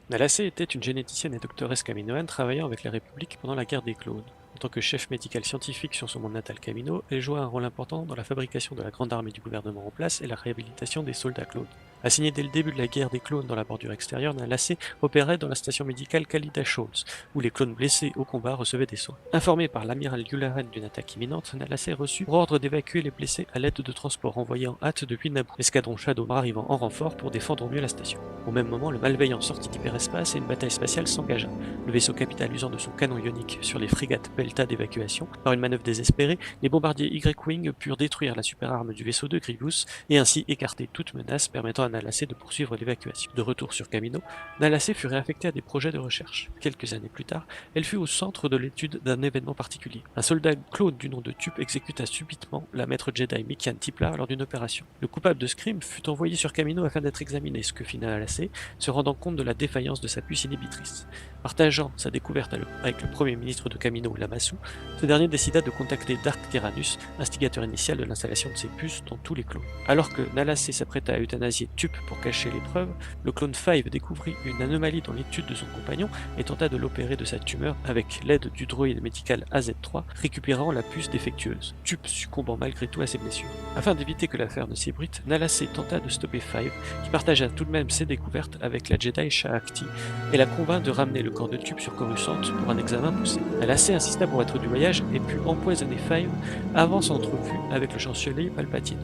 Nalacé était une généticienne et doctoresse caminoenne travaillant avec la République pendant la guerre des clones. En tant que chef médical scientifique sur son monde natal Camino, elle joua un rôle important dans la fabrication de la grande armée du gouvernement en place et la réhabilitation des soldats clones. Assignée dès le début de la guerre des clones dans la bordure extérieure, Nalacé opérait dans la station médicale Khalida Shoals, où les clones blessés au combat recevaient des soins. Informé par l'amiral Yularen d'une attaque imminente, Nalacé reçut pour ordre d'évacuer les blessés à l'aide de transports envoyés en hâte depuis Naboo, l'escadron Shadow arrivant en renfort pour défendre au mieux la station. Au même moment, le malveillant sortit d'hyperespace et une bataille spatiale s'engagea. Le vaisseau capital usant de son canon ionique sur les frégates Belta d'évacuation, par une manœuvre désespérée, les bombardiers Y-Wing purent détruire la superarme du vaisseau de Grievous et ainsi écarter toute menace permettant à Nalacé de poursuivre l'évacuation. De retour sur Camino, Nalacé fut réaffectée à des projets de recherche. Quelques années plus tard, elle fut au centre de l'étude d'un événement particulier. Un soldat clone du nom de Tup exécuta subitement la maître Jedi Mikian Tiplar lors d'une opération. Le coupable de ce crime fut envoyé sur Camino afin d'être examiné, ce que fit Nalacé, se rendant compte de la défaillance de sa puce inhibitrice. Partageant sa découverte avec le premier ministre de Camino, Lamassu, ce dernier décida de contacter Dark Tyrannus, instigateur initial de l'installation de ces puces dans tous les clones. Alors que Nalacé s'apprêta à euthanasier Tup pour cacher les preuves, le clone Five découvrit une anomalie dans l'étude de son compagnon et tenta de l'opérer de sa tumeur avec l'aide du droïde médical AZ-3, récupérant la puce défectueuse, Tup succombant malgré tout à ses blessures. Afin d'éviter que l'affaire ne s'ébruite, Nalacé tenta de stopper Five, qui partagea tout de même ses découvertes avec la Jedi Shaakti et la convainc de ramener le corps de Tup sur Coruscant pour un examen poussé. Nalacé insista pour être du voyage et put empoisonner Five avant son entrevue avec le chancelier Palpatine.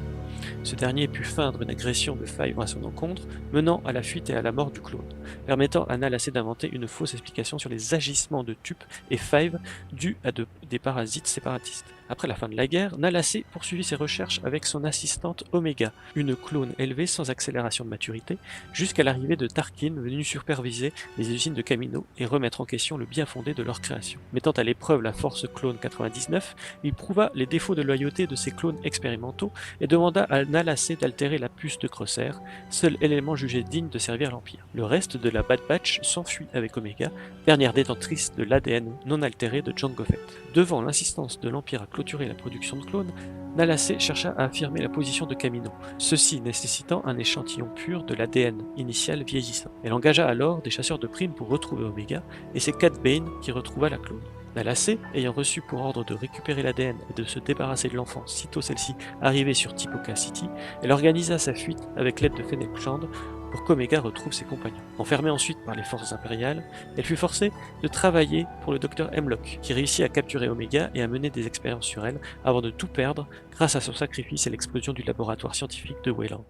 Ce dernier put feindre une agression de Five à son encontre, menant à la fuite et à la mort du clone, permettant à Nalacé d'inventer une fausse explication sur les agissements de Tup et Five dus à des parasites séparatistes. Après la fin de la guerre, Nalacé poursuivit ses recherches avec son assistante Omega, une clone élevée sans accélération de maturité, jusqu'à l'arrivée de Tarkin venu superviser les usines de Camino et remettre en question le bien fondé de leur création. Mettant à l'épreuve la force clone 99, il prouva les défauts de loyauté de ses clones expérimentaux et demanda à Nalacé d'altérer la puce de Crosshair, seul élément jugé digne de servir l'Empire. Le reste de la Bad Batch s'enfuit avec Omega, dernière détentrice de l'ADN non altéré de Jango Fett. Devant l'insistance de l'Empire à clôturer la production de clones, Nalacé chercha à affirmer la position de Camino, ceci nécessitant un échantillon pur de l'ADN initial vieillissant. Elle engagea alors des chasseurs de primes pour retrouver Omega, et c'est Cad Bane qui retrouva la clone. Nalacé, ayant reçu pour ordre de récupérer l'ADN et de se débarrasser de l'enfant sitôt celle-ci arrivait sur Tipoca City, elle organisa sa fuite avec l'aide de Fennec Shand pour qu'Omega retrouve ses compagnons. Enfermée ensuite par les forces impériales, elle fut forcée de travailler pour le docteur Hemlock, qui réussit à capturer Omega et à mener des expériences sur elle avant de tout perdre grâce à son sacrifice et l'explosion du laboratoire scientifique de Weyland.